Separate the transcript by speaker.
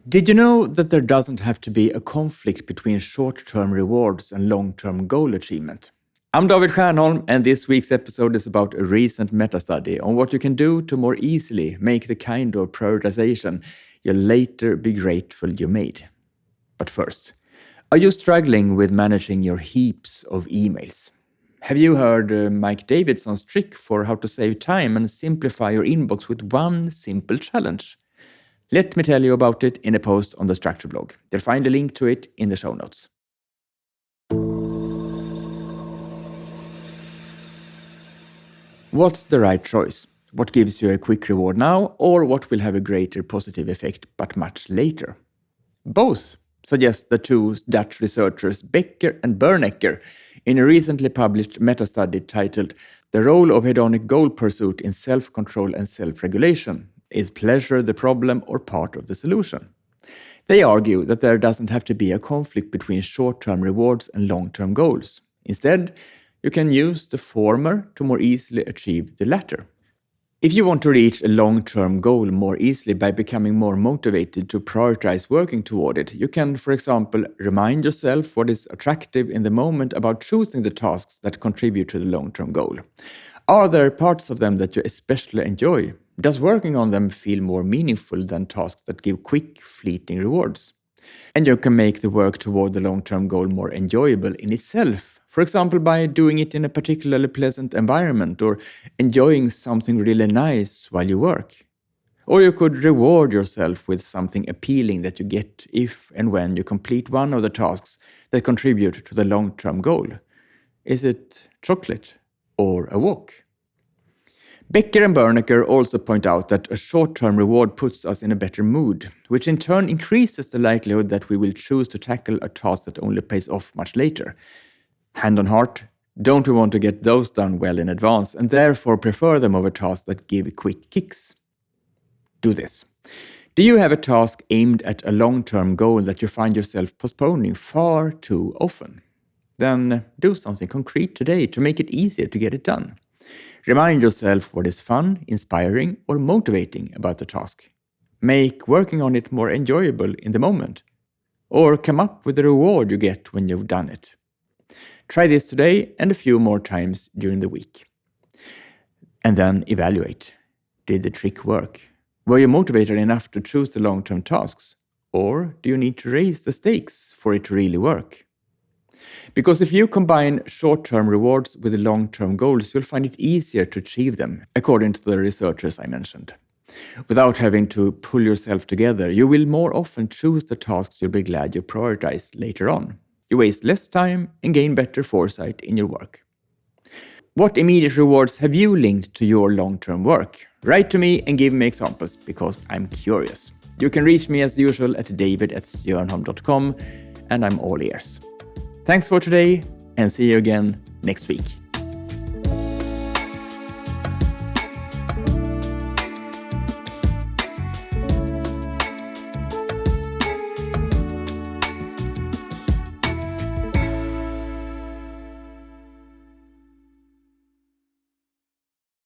Speaker 1: Did you know that there doesn't have to be a conflict between short-term rewards and long-term goal achievement? I'm David Stiernholm, and this week's episode is about a recent meta-study on what you can do to more easily make the kind of prioritization you'll later be grateful you made. But first, are you struggling with managing your heaps of emails? Have you heard Mike Davidson's trick for how to save time and simplify your inbox with one simple challenge? Let me tell you about it in a post on the Structure blog. You'll find a link to it in the show notes. What's the right choice? What gives you a quick reward now, or what will have a greater positive effect but much later? Both, suggest the two Dutch researchers Becker and Bernecker in a recently published meta-study titled "The Role of Hedonic Goal Pursuit in Self-Control and Self-Regulation. Is pleasure the problem or part of the solution?" They argue that there doesn't have to be a conflict between short-term rewards and long-term goals. Instead, you can use the former to more easily achieve the latter. If you want to reach a long-term goal more easily by becoming more motivated to prioritize working toward it, you can, for example, remind yourself what is attractive in the moment about choosing the tasks that contribute to the long-term goal. Are there parts of them that you especially enjoy? Does working on them feel more meaningful than tasks that give quick, fleeting rewards? And you can make the work toward the long-term goal more enjoyable in itself. For example, by doing it in a particularly pleasant environment or enjoying something really nice while you work. Or you could reward yourself with something appealing that you get if and when you complete one of the tasks that contribute to the long-term goal. Is it chocolate or a walk? Becker and Bernecker also point out that a short-term reward puts us in a better mood, which in turn increases the likelihood that we will choose to tackle a task that only pays off much later. Hand on heart, don't we want to get those done well in advance and therefore prefer them over tasks that give quick kicks? Do this. Do you have a task aimed at a long-term goal that you find yourself postponing far too often? Then do something concrete today to make it easier to get it done. Remind yourself what is fun, inspiring, or motivating about the task. Make working on it more enjoyable in the moment. Or come up with the reward you get when you've done it. Try this today and a few more times during the week. And then evaluate. Did the trick work? Were you motivated enough to choose the long-term tasks? Or do you need to raise the stakes for it to really work? Because if you combine short-term rewards with the long-term goals, you'll find it easier to achieve them, according to the researchers I mentioned. Without having to pull yourself together, you will more often choose the tasks you'll be glad you prioritized later on. You waste less time and gain better foresight in your work. What immediate rewards have you linked to your long-term work? Write to me and give me examples, because I'm curious. You can reach me as usual at david@stiernholm.com, and I'm all ears. Thanks for today, and see you again next week.